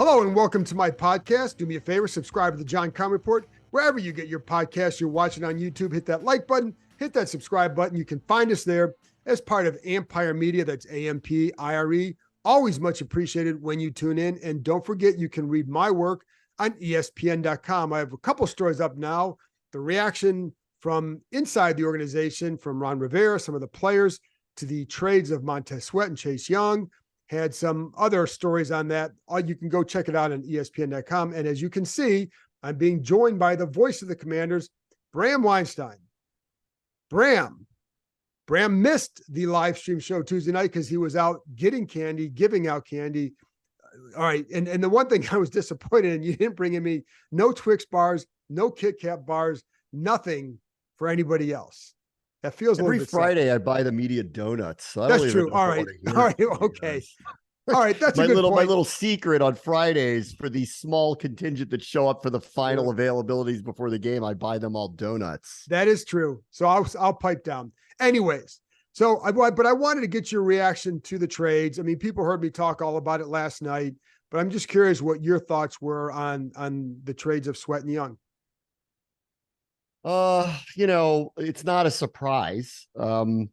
Hello and welcome to my podcast. Do me a favor, subscribe to the John Keim Report. Wherever you get your podcast, you're watching on YouTube, hit that like button, hit that subscribe button. You can find us there as part of Ampire Media. That's Ampire. Always much appreciated when you tune in. And don't forget, you can read my work on ESPN.com. I have a couple stories up now. The reaction from inside the organization, from Ron Rivera, some of the players, to the trades of Montez Sweat and Chase Young. Had some other stories on that. You can go check it out on ESPN.com. And as you can see, I'm being joined by the voice of the Commanders, Bram Weinstein. Bram missed the live stream show Tuesday night because he was out getting candy, giving out candy. All right. And the one thing I was disappointed in, you didn't bring in me no Twix bars, no Kit Kat bars, nothing for anybody else. That feels every Friday. sad. I buy the media donuts. So That's true. All right. Okay. All right. That's my a good point. My little secret on Fridays for the small contingent that show up for the final availabilities before the game. I buy them all donuts. That is true. So I'll pipe down. Anyways, but I wanted to get your reaction to the trades. I mean, people heard me talk all about it last night, but I'm just curious what your thoughts were on the trades of Sweat and Young. It's not a surprise. In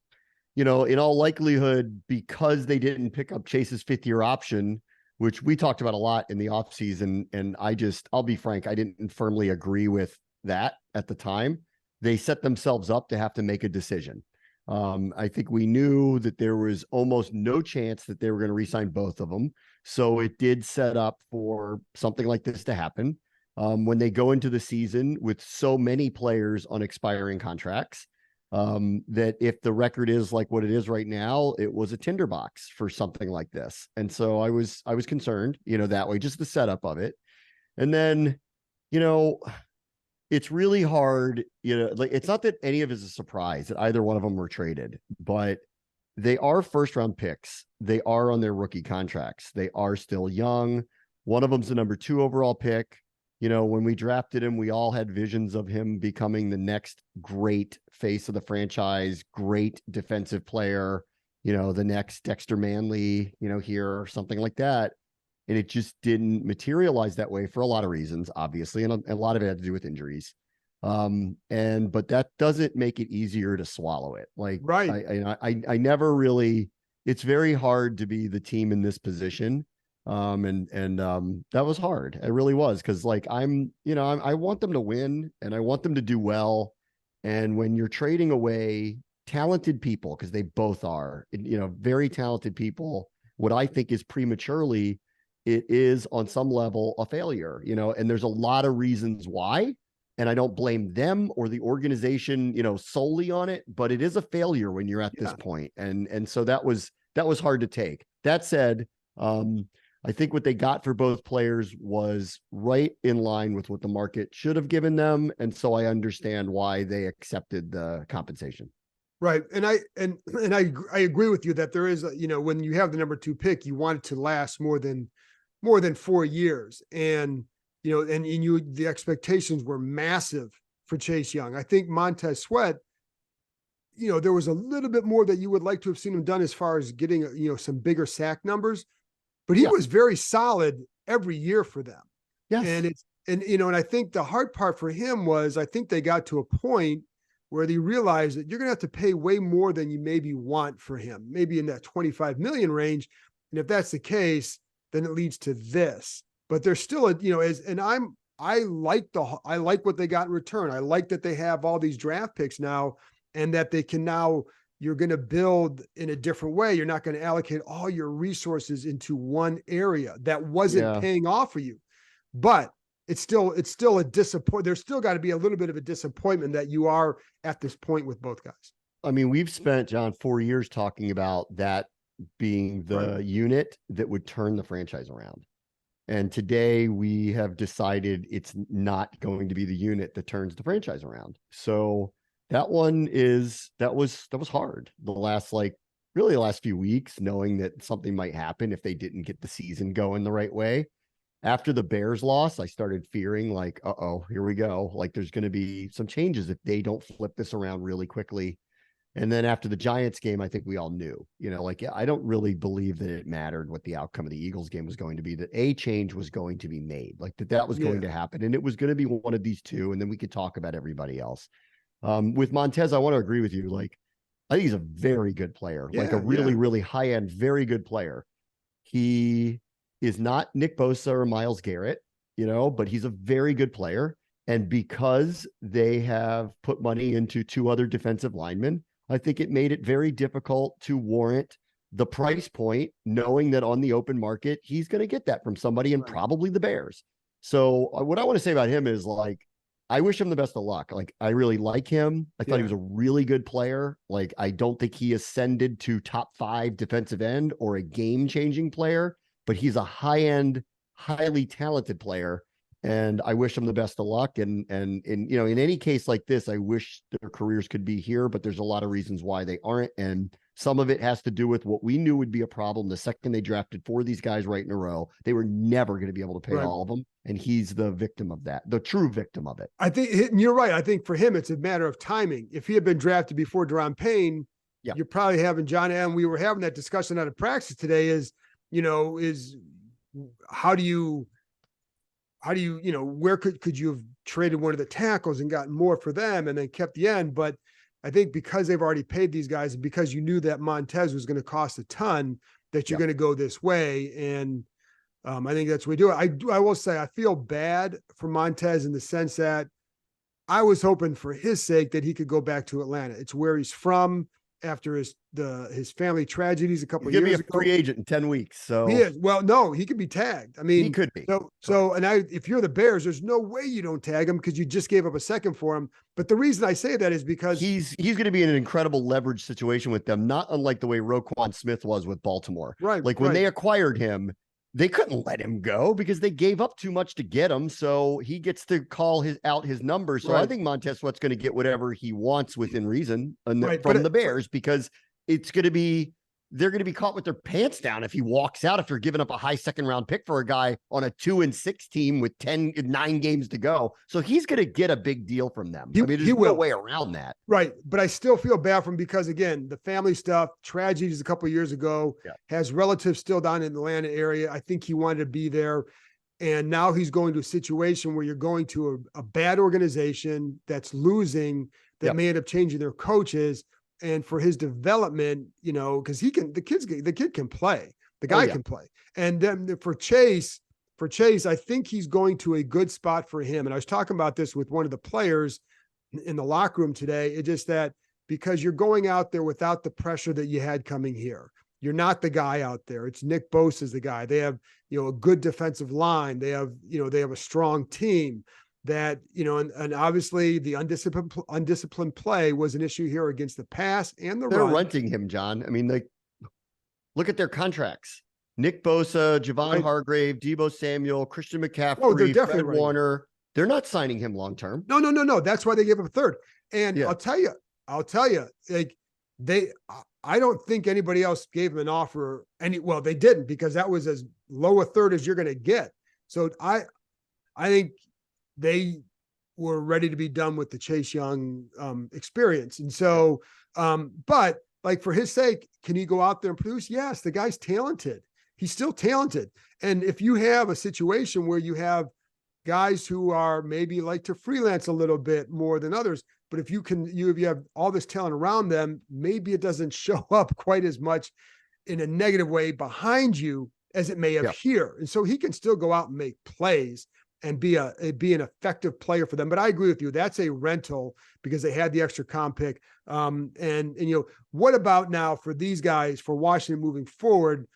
all likelihood, because they didn't pick up Chase's fifth-year option, which we talked about a lot in the offseason, and I'll be frank, I didn't firmly agree with that at the time. They set themselves up to have to make a decision. I think we knew that there was almost no chance that they were going to re-sign both of them. So it did set up for something like this to happen. When they go into the season with so many players on expiring contracts, that if the record is like what it is right now, it was a tinderbox for something like this. And so I was concerned, that way, just the setup of it. And then, it's really hard, like, it's not that any of it is a surprise that either one of them were traded, but they are first round picks. They are on their rookie contracts. They are still young. One of them's the number 2 overall pick. When we drafted him, we all had visions of him becoming the next great face of the franchise, great defensive player, the next Dexter Manley, here or something like that. And it just didn't materialize that way for a lot of reasons, obviously. And a lot of it had to do with injuries. But that doesn't make it easier to swallow it. Like, right. I never really, it's very hard to be the team in this position. That was hard. It really was. Cause like, I want them to win and I want them to do well. And when you're trading away talented people, cause they both are, very talented people, what I think is prematurely, it is on some level a failure, and there's a lot of reasons why, and I don't blame them or the organization, solely on it, but it is a failure when you're at this point. And so that was hard to take. That said, I think what they got for both players was right in line with what the market should have given them. And so I understand why they accepted the compensation. Right. And I agree with you that there is, when you have the number 2 pick, you want it to last more than 4 years. And, the expectations were massive for Chase Young. I think Montez Sweat, there was a little bit more that you would like to have seen him done as far as getting, some bigger sack numbers. But he was very solid every year for them. Yes. And I think the hard part for him was, I think they got to a point where they realized that you're going to have to pay way more than you maybe want for him, maybe in that 25 million range. And if that's the case, then it leads to this. But there's still I like what they got in return. I like that they have all these draft picks now, and that they can now, you're going to build in a different way. You're not going to allocate all your resources into one area that wasn't paying off for you. But it's still a disappointment. There's still got to be a little bit of a disappointment that you are at this point with both guys. I mean, we've spent, John, 4 years talking about that being the unit that would turn the franchise around. And today we have decided it's not going to be the unit that turns the franchise around. So that was hard. The last few weeks, knowing that something might happen if they didn't get the season going the right way. After the Bears loss, I started fearing like, here we go. Like, there's going to be some changes if they don't flip this around really quickly. And then after the Giants game, I think we all knew, like, I don't really believe that it mattered what the outcome of the Eagles game was going to be, that a change was going to be made, like that was going to happen. And it was going to be one of these two. And then we could talk about everybody else. With Montez, I want to agree with you. Like, I think he's a very good player, like a really, really high end, very good player. He is not Nick Bosa or Myles Garrett, but he's a very good player. And because they have put money into two other defensive linemen, I think it made it very difficult to warrant the price point, knowing that on the open market, he's going to get that from somebody, and probably the Bears. So what I want to say about him is, like, I wish him the best of luck. Like, I really like him. I thought he was a really good player. Like, I don't think he ascended to top 5 defensive end or a game-changing player, but he's a high-end, highly talented player. And I wish them the best of luck. And in any case like this, I wish their careers could be here, but there's a lot of reasons why they aren't. And some of it has to do with what we knew would be a problem the second they drafted 4 of these guys right in a row. They were never going to be able to pay all of them. And he's the victim of that, the true victim of it. I think you're right. I think for him, it's a matter of timing. If he had been drafted before Daron Payne, you're probably having John, and we were having that discussion out of practice today is how do you, where could you have traded one of the tackles and gotten more for them and then kept the end? But I think because they've already paid these guys, and because you knew that Montez was going to cost a ton, that you're going to go this way. And I think that's what we do. I will say, I feel bad for Montez in the sense that I was hoping for his sake that he could go back to Atlanta. It's where he's from after his family tragedies a couple of years ago. He'll be a free agent in 10 weeks. So he is. Well, no, he could be tagged. I mean, he could be. If you're the Bears, there's no way you don't tag him because you just gave up a second for him. But the reason I say that is because he's going to be in an incredible leverage situation with them, not unlike the way Roquan Smith was with Baltimore. Right. Like when they acquired him, they couldn't let him go because they gave up too much to get him. So he gets to call out his numbers. So I think Montez Sweat's going to get whatever he wants within reason from the Bears, because they're going to be caught with their pants down if he walks out after giving up a high second round pick for a guy on a 2-6 team with 9 games to go. So he's going to get a big deal from them. There's no way around that. Right. But I still feel bad for him because, again, the family stuff, tragedies a couple of years ago, has relatives still down in the Atlanta area. I think he wanted to be there. And now he's going to a situation where you're going to a bad organization that's losing, that may end up changing their coaches. And for his development, because the kid can play, the guy can play. And then for Chase, I think he's going to a good spot for him. And I was talking about this with one of the players in the locker room today. It's just that because you're going out there without the pressure that you had coming here. You're not the guy out there. It's Nick Bosa is the guy. They have, a good defensive line. They have, they have a strong team. That, and obviously the undisciplined play was an issue here against the pass and the run. They're renting him, John. I mean, look at their contracts. Nick Bosa, Javon Hargrave, Deebo Samuel, Christian McCaffrey, Fred Warner. They're not signing him long-term. No. That's why they gave him a third. And I'll tell you, like I don't think anybody else gave him an offer. They didn't, because that was as low a third as you're going to get. So I think they were ready to be done with the Chase Young experience. And so, but like for his sake, can he go out there and produce? Yes, the guy's talented. He's still talented. And if you have a situation where you have guys who are maybe like to freelance a little bit more than others, but if you have all this talent around them, maybe it doesn't show up quite as much in a negative way behind you as it may have here. And so he can still go out and make plays and be an effective player for them. But I agree with you. That's a rental because they had the extra comp pick. And what about now for these guys, for Washington moving forward?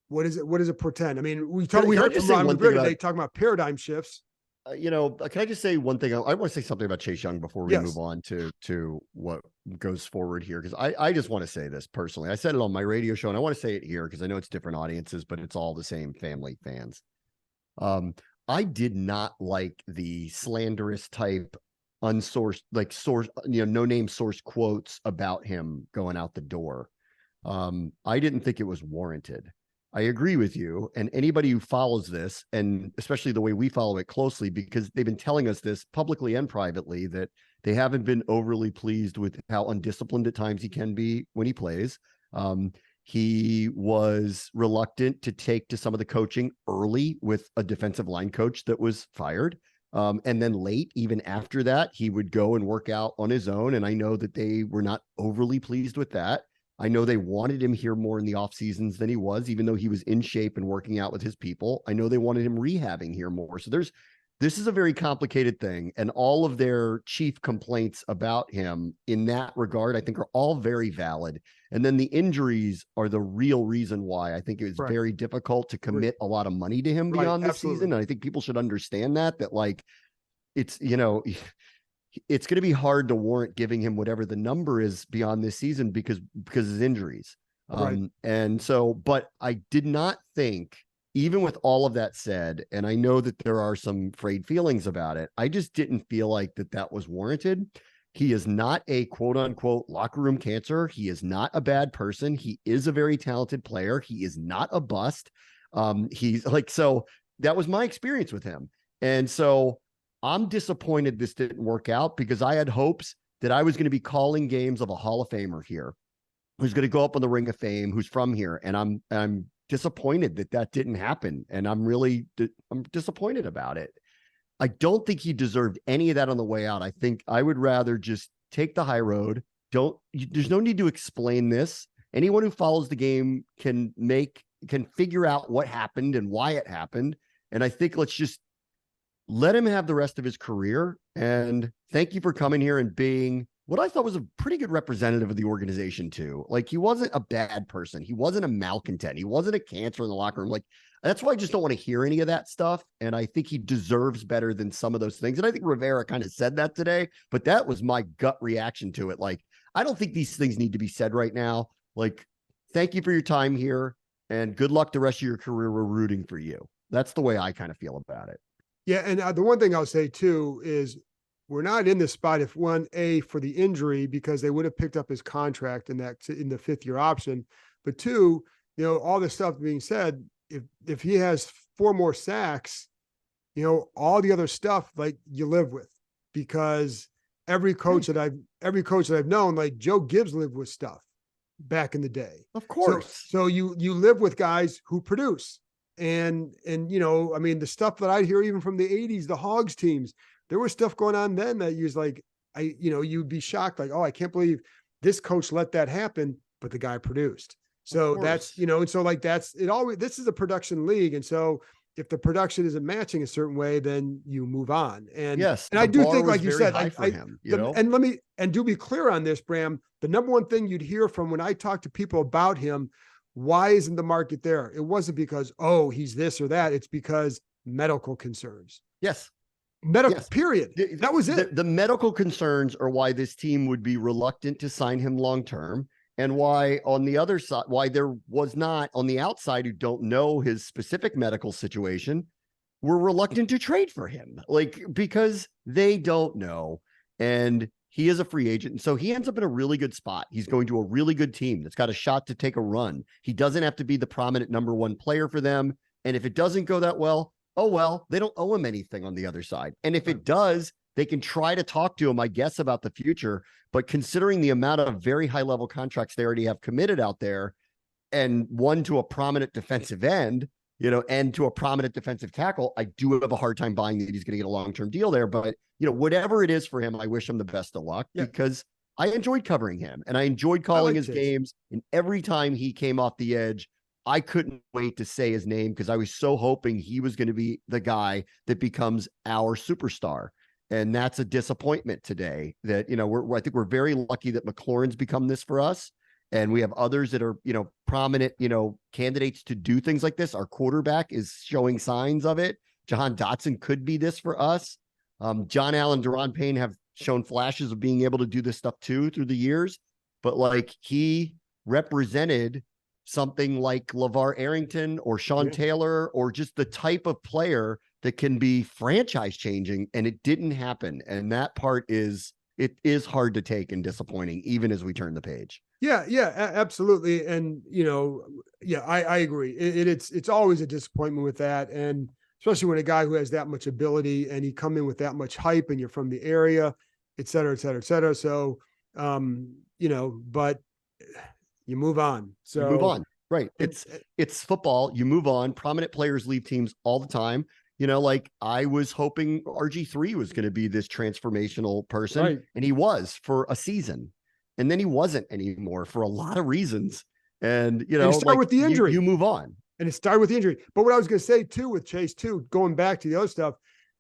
What does it portend? I mean, we heard from Ron Rivera today talking about paradigm shifts. Can I just say one thing? I want to say something about Chase Young before we move on to what goes forward here. Because I just want to say this personally. I said it on my radio show and I want to say it here because I know it's different audiences, but it's all the same family fans. I did not like the slanderous type unsourced, no name source quotes about him going out the door. I didn't think it was warranted. I agree with you. And anybody who follows this, and especially the way we follow it closely, because they've been telling us this publicly and privately, that they haven't been overly pleased with how undisciplined at times he can be when he plays. He was reluctant to take to some of the coaching early with a defensive line coach that was fired. And then late, even after that, he would go and work out on his own. And I know that they were not overly pleased with that. I know they wanted him here more in the off seasons than he was, even though he was in shape and working out with his people. I know they wanted him rehabbing here more. So this is a very complicated thing. And all of their chief complaints about him in that regard, I think, are all very valid. And then the injuries are the real reason why I think it was very difficult to commit a lot of money to him beyond this season. And I think people should understand that like, it's, it's going to be hard to warrant giving him whatever the number is beyond this season because of his injuries. And so, but I did not think, even with all of that said, and I know that there are some frayed feelings about it, I just didn't feel like that was warranted. He is not a quote unquote locker room cancer. He is not a bad person. He is a very talented player. He is not a bust. He's like, so that was my experience with him. And so I'm disappointed this didn't work out because I had hopes that I was going to be calling games of a Hall of Famer here, who's going to go up on the Ring of Fame, who's from here. And I'm disappointed that didn't happen. And I'm disappointed about it. I don't think he deserved any of that on the way out. I think I would rather just take the high road. There's no need to explain this. Anyone who follows the game can figure out what happened and why it happened. And I think let's just let him have the rest of his career. And thank you for coming here and being what I thought was a pretty good representative of the organization too. Like, he wasn't a bad person. He wasn't a malcontent. He wasn't a cancer in the locker room. Like, that's why I just don't want to hear any of that stuff. And I think he deserves better than some of those things. And I think Rivera kind of said that today, but that was my gut reaction to it. Like, I don't think these things need to be said right now. Like, thank you for your time here and good luck the rest of your career. We're rooting for you. That's the way I kind of feel about it. Yeah. And the one thing I'll say too is we're not in this spot if for the injury, because they would have picked up his contract in the 5th-year option. But two, all this stuff being said, if he has 4 more sacks, all the other stuff like you live with, because every coach that I've known, like Joe Gibbs lived with stuff back in the day. Of course. So you live with guys who produce. And I mean, the stuff that I hear even from the 80s, the Hogs teams, there was stuff going on then that you was like, you'd be shocked, like, oh, I can't believe this coach let that happen, but the guy produced. So that's, and so like this is a production league. And so if the production isn't matching a certain way, then you move on. And yes, and I do think, like you said, and do be clear on this, Bram, the number one thing you'd hear from when I talk to people about him, why isn't the market there? It wasn't because, oh, he's this or that. It's because medical concerns. Yes. Period. That was it. The medical concerns are why this team would be reluctant to sign him long-term, and why on the other side, why there was not on the outside who don't know his specific medical situation, were reluctant to trade for him, like, because they don't know. And he is a free agent. And so he ends up in a really good spot. He's going to a really good team that's got a shot to take a run. He doesn't have to be the prominent number 1 player for them. And if it doesn't go that well, oh, well, they don't owe him anything on the other side. And if it does, they can try to talk to him, I guess, about the future. But considering the amount of very high level contracts they already have committed out there, and one to a prominent defensive end, and to a prominent defensive tackle, I do have a hard time buying that he's going to get a long-term deal there. But, whatever it is for him, I wish him the best of luck because I enjoyed covering him and I enjoyed calling his games. And every time he came off the edge, I couldn't wait to say his name because I was so hoping he was going to be the guy that becomes our superstar. And that's a disappointment today that, I think we're very lucky that McLaurin's become this for us. And we have others that are, prominent, candidates to do things like this. Our quarterback is showing signs of it. Jahan Dotson could be this for us. John Allen, Deron Payne have shown flashes of being able to do this stuff too through the years. But like, he represented something like LeVar Arrington or Sean Taylor, or just the type of player that can be franchise changing. And it didn't happen. And that part is it is hard to take and disappointing, even as we turn the page. Yeah, yeah, absolutely. And yeah, I agree. It's always a disappointment with that. And especially when a guy who has that much ability and he come in with that much hype and you're from the area, et cetera, et cetera, et cetera. So but you move on. So You move on. Right. and, It's football. You move on. Prominent players leave teams all the time. Like I was hoping RG3 was going to be this transformational person, right. and he was for a season. And then he wasn't anymore for a lot of reasons. And And start with the injury. you move on. And it started with the injury. But what I was going to say too with Chase too, going back to the other stuff,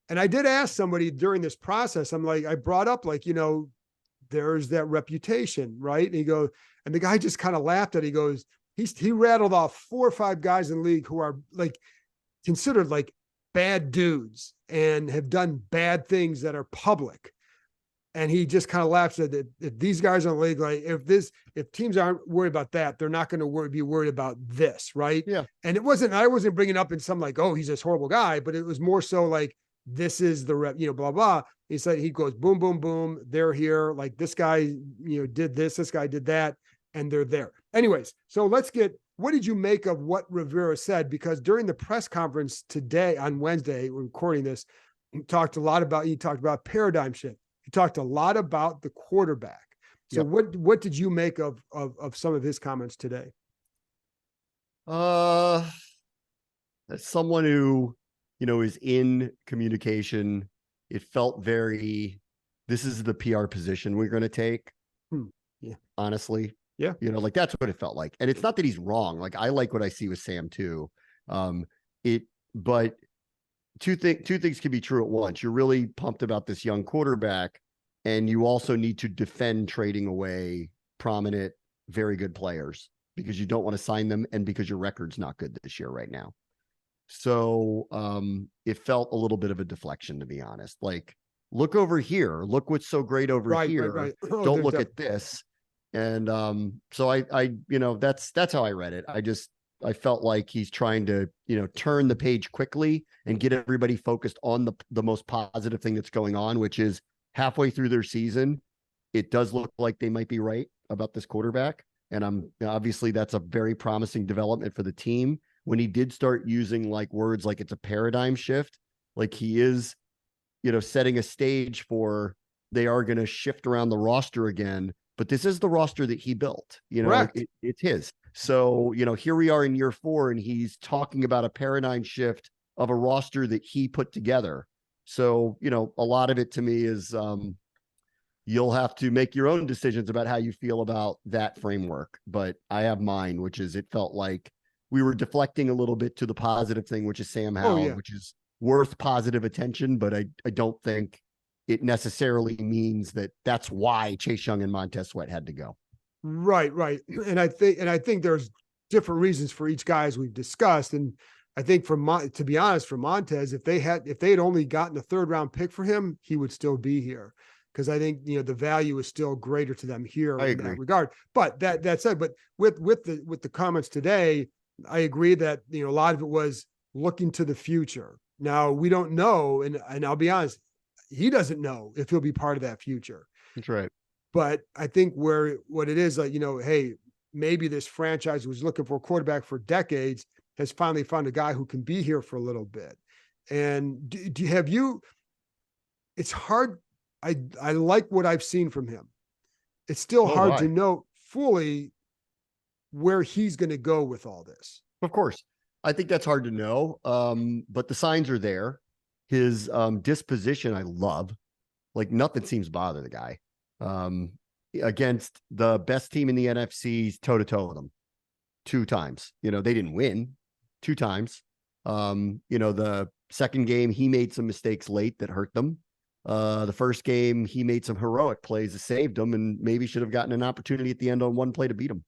and I did ask somebody during this process, I'm like, I brought up like, there's that reputation, right? And he goes, and the guy just kind of laughed at it. He goes, he rattled off 4 or 5 guys in the league who are like considered like bad dudes and have done bad things that are public. And he just kind of laughed at that. If these guys are in the league, like if teams aren't worried about that, they're not going to be worried about this, right? Yeah. And I wasn't bringing up in some like, oh, he's this horrible guy, but it was more so like, this is the rep, blah, blah. He said, he goes, boom, boom, boom. They're here. Like this guy, did this guy did that, and they're there. Anyways, so what did you make of what Rivera said? Because during the press conference today on Wednesday, we're recording this, he talked about paradigm shift. He talked a lot about the quarterback. So what did you make of some of his comments today? As someone who, is in communication, it felt this is the PR position we're going to take. Yeah. Honestly. Yeah. Like that's what it felt like. And it's not that he's wrong. Like I like what I see with Sam too. But two things can be true at once. You're really pumped about this young quarterback, and you also need to defend trading away prominent, very good players because you don't want to sign them and because your record's not good this year right now. So it felt a little bit of a deflection, to be honest. Like, look over here. Look what's so great over here. Right. Oh, don't look at this. And so I that's how I read it. I felt like he's trying to, turn the page quickly and get everybody focused on the most positive thing that's going on, which is halfway through their season. It does look like they might be right about this quarterback. And obviously that's a very promising development for the team. When he did start using like words like it's a paradigm shift, like he is, setting a stage for they are going to shift around the roster again. But this is the roster that he built, it's his. So, here we are in year 4, and he's talking about a paradigm shift of a roster that he put together. So, a lot of it to me is you'll have to make your own decisions about how you feel about that framework. But I have mine, which is it felt like we were deflecting a little bit to the positive thing, which is Sam Howell, which is worth positive attention. But I don't think it necessarily means that that's why Chase Young and Montez Sweat had to go. Right. And I think there's different reasons for each guy, as we've discussed. And I think to be honest, for Montez, if they had only gotten a 3rd round pick for him, he would still be here. Because I think, the value is still greater to them here in that regard. But that said, but with the comments today, I agree that, a lot of it was looking to the future. Now we don't know. And I'll be honest, he doesn't know if he'll be part of that future. That's right. But I think what it is, like, hey, maybe this franchise was looking for a quarterback for decades has finally found a guy who can be here for a little bit. And it's hard. I like what I've seen from him. It's still hard to know fully where he's going to go with all this. Of course. I think that's hard to know. But the signs are there. His disposition, I love. Like nothing seems to bother the guy. Against the best team in the NFC, toe-to-toe with them 2 times. They didn't win 2 times. The second game, he made some mistakes late that hurt them. The first game, he made some heroic plays that saved them and maybe should have gotten an opportunity at the end on one play to beat them.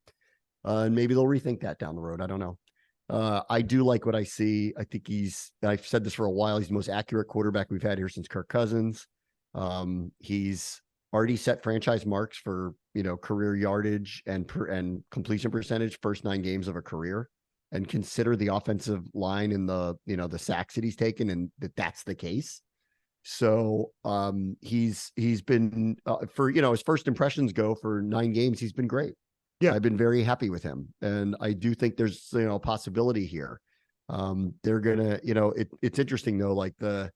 And maybe they'll rethink that down the road. I don't know. I do like what I see. I think I've said this for a while, he's the most accurate quarterback we've had here since Kirk Cousins. He's already set franchise marks for, career yardage and completion percentage first 9 games of a career, and consider the offensive line and the sacks that he's taken and that's the case. So he's been for, his first impressions go for 9 games. He's been great. Yeah. I've been very happy with him. And I do think there's, a possibility here. They're gonna, it's interesting though, like the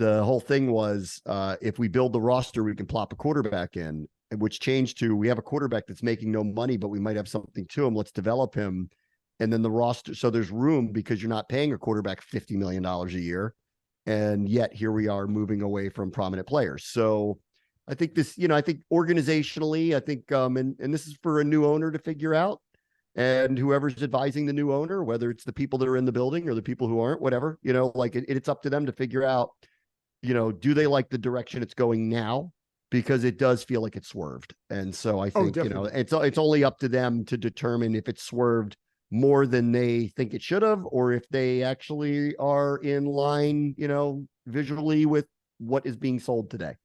whole thing was if we build the roster, we can plop a quarterback in, which changed to we have a quarterback that's making no money, but we might have something to him. Let's develop him. And then the roster. So there's room because you're not paying a quarterback $50 million a year. And yet here we are moving away from prominent players. So I think this, I think organizationally, I think, and this is for a new owner to figure out, and whoever's advising the new owner, whether it's the people that are in the building or the people who aren't, whatever, like it's up to them to figure out, do they like the direction it's going now? Because it does feel like it swerved. And so I think, it's only up to them to determine if it swerved more than they think it should have, or if they actually are in line, visually with what is being sold today.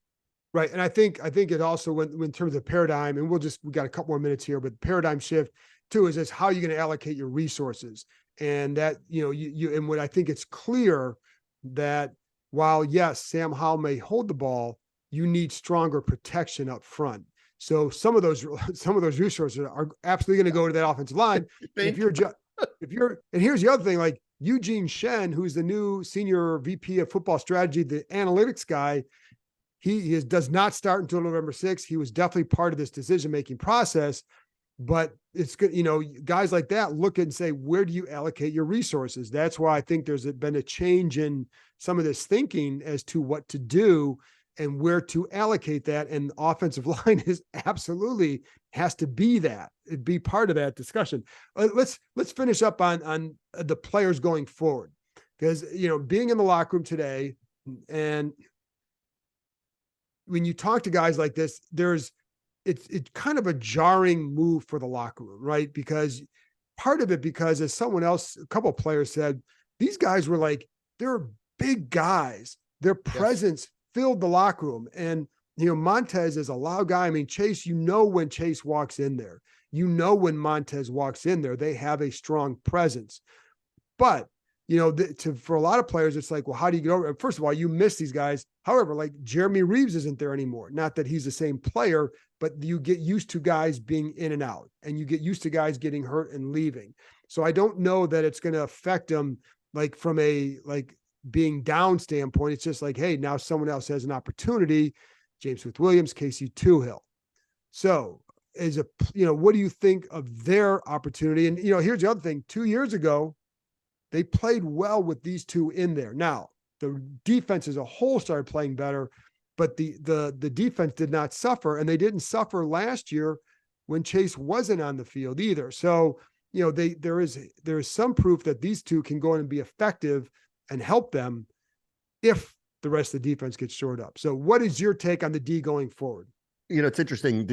Right. And I think it also went in terms of paradigm, and we got a couple more minutes here, but paradigm shift too is how you're going to allocate your resources. And that, and what I think it's clear that while yes, Sam Howell may hold the ball, you need stronger protection up front. So some of those resources are absolutely going to go to that offensive line. And here's the other thing, like Eugene Shen, who's the new senior VP of football strategy, the analytics guy, he does not start until November 6th. He was definitely part of this decision-making process, but it's good. Guys like that look and say, where do you allocate your resources? That's why I think there's been a change in some of this thinking as to what to do and where to allocate that. And offensive line is absolutely has to be that. It'd be part of that discussion. Let's finish up on the players going forward, because, being in the locker room today, and when you talk to guys like this, it's kind of a jarring move for the locker room, right? Because as someone else, a couple of players said, these guys were like, they're big guys. Their presence filled the locker room. And, Montez is a loud guy. I mean, Chase, when Chase walks in there, when Montez walks in there, they have a strong presence. But, for a lot of players, it's like, well, how do you get over it? First of all, you miss these guys. However, like Jeremy Reeves isn't there anymore. Not that he's the same player, but you get used to guys being in and out, and you get used to guys getting hurt and leaving. So I don't know that it's going to affect them like from a being down standpoint. It's just like, hey, now someone else has an opportunity. James Smith-Williams, Casey Toohill. So what do you think of their opportunity? And, here's the other thing. 2 years ago, they played well with these two in there. Now, the defense as a whole started playing better, but the defense did not suffer, and they didn't suffer last year when Chase wasn't on the field either. So, there is some proof that these two can go in and be effective and help them if the rest of the defense gets shored up. So what is your take on the D going forward? It's interesting.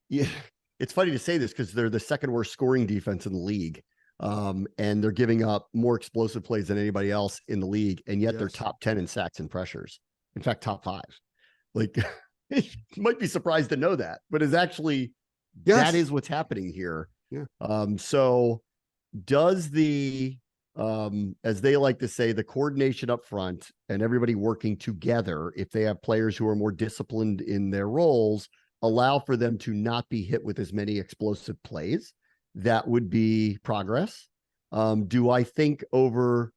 It's funny to say this because they're the second worst scoring defense in the league. And they're giving up more explosive plays than anybody else in the league. And yet they're top 10 in sacks and pressures. In fact, top 5. Like, you might be surprised to know that, but it's actually, that is what's happening here. Yeah. So does as they like to say, the coordination up front and everybody working together, if they have players who are more disciplined in their roles, allow for them to not be hit with as many explosive plays? That would be progress. Do I think over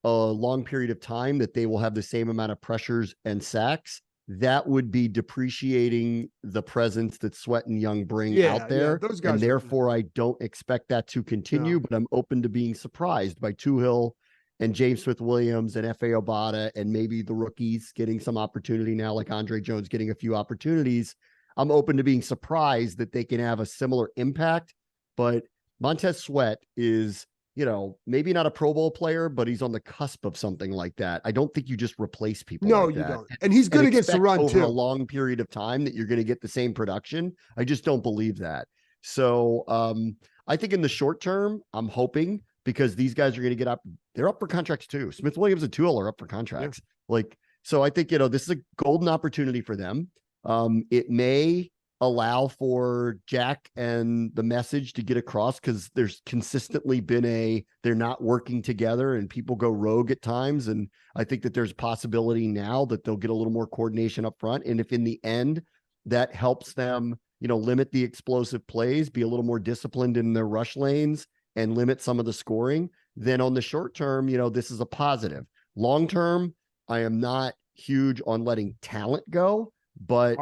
a long period of time that they will have the same amount of pressures and sacks? That would be depreciating the presence that Sweat and Young bring out there. Those guys, and therefore, I don't expect that to continue, but I'm open to being surprised by Toohill and James Smith-Williams and F.A. Obata and maybe the rookies getting some opportunity now, like Andre Jones getting a few opportunities. I'm open to being surprised that they can have a similar impact. But Montez Sweat is, maybe not a Pro Bowl player, but he's on the cusp of something like that. I don't think you just replace people. No, like you that. don't. And he's good against the run over too. a long period of time that you're going to get the same production. I just don't believe that. So I think in the short term, I'm hoping, because these guys are going to get up. They're up for contracts too. Smith-Williams and Toohill are up for contracts. So I think, this is a golden opportunity for them. It may allow for Jack and the message to get across, because there's consistently been they're not working together and people go rogue at times. And I think that there's a possibility now that they'll get a little more coordination up front. And if in the end that helps them, limit the explosive plays, be a little more disciplined in their rush lanes and limit some of the scoring, then on the short term, this is a positive. Long term, I am not huge on letting talent go, but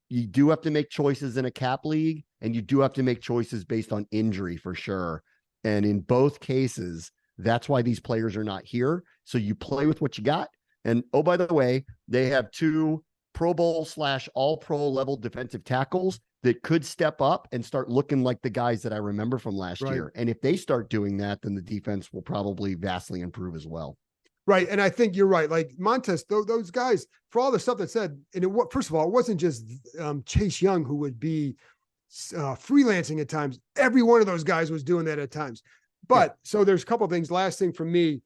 you do have to make choices in a cap league, and you do have to make choices based on injury for sure. And in both cases, that's why these players are not here. So you play with what you got. And oh, by the way, they have 2 Pro Bowl / all pro level defensive tackles that could step up and start looking like the guys that I remember from last year. And if they start doing that, then the defense will probably vastly improve as well. Right. And I think you're right. Like Montez, those guys, for all the stuff that said, and first of all, it wasn't just Chase Young who would be freelancing at times. Every one of those guys was doing that at times. But so there's a couple of things. Last thing for me,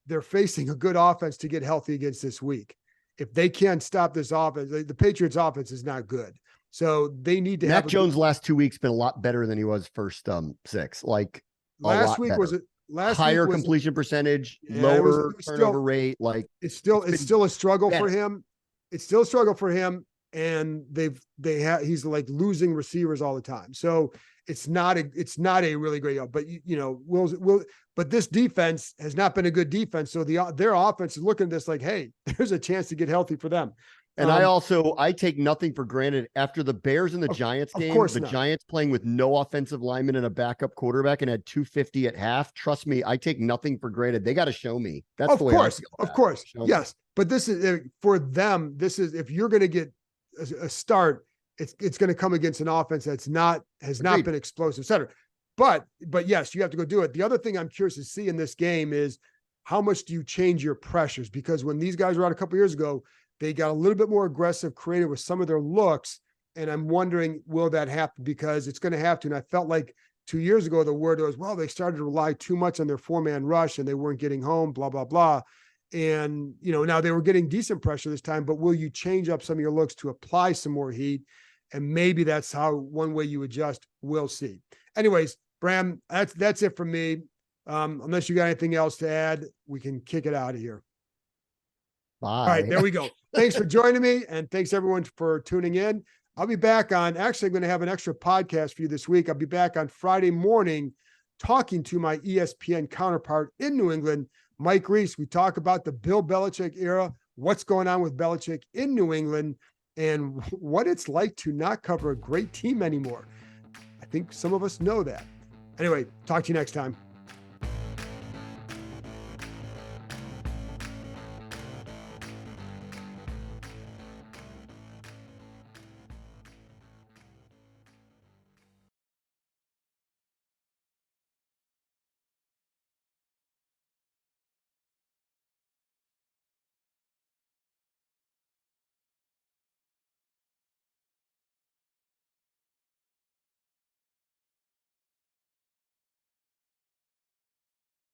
they're facing a good offense to get healthy against this week. If they can't stop this offense, the Patriots offense is not good. So they need to Mac Jones last 2 weeks been a lot better than he was first 6. Like last week was it? Higher completion percentage, lower turnover rate. Like it's still a struggle for him. It's still a struggle for him. And he's like losing receivers all the time. So it's not a really great, but but this defense has not been a good defense. So their offense is looking at this like, hey, there's a chance to get healthy for them. And I take nothing for granted after the Bears and the Giants game. Giants playing with no offensive lineman and a backup quarterback and had 250 at half. Trust me, I take nothing for granted. They got to show me. That's the way I feel. Of course. Yes. But this is for them. This is, if you're going to get a start, it's going to come against an offense has not been explosive, et cetera. But yes, you have to go do it. The other thing I'm curious to see in this game is how much do you change your pressures? Because when these guys were out a couple years ago, they got a little bit more aggressive, creative with some of their looks. And I'm wondering, will that happen? Because it's going to have to. And I felt like 2 years ago, the word was, well, they started to rely too much on their 4-man rush and they weren't getting home, blah, blah, blah. And, now they were getting decent pressure this time, but will you change up some of your looks to apply some more heat? And maybe that's one way you adjust. We'll see. Anyways, Bram, that's it for me. Unless you got anything else to add, we can kick it out of here. Bye. All right, there we go. Thanks for joining me, and thanks everyone for tuning in. I'll be back I'm going to have an extra podcast for you this week. I'll be back on Friday morning talking to my ESPN counterpart in New England, Mike Reese. We talk about the Bill Belichick era, what's going on with Belichick in New England, and what it's like to not cover a great team anymore. I think some of us know that. Anyway, talk to you next time.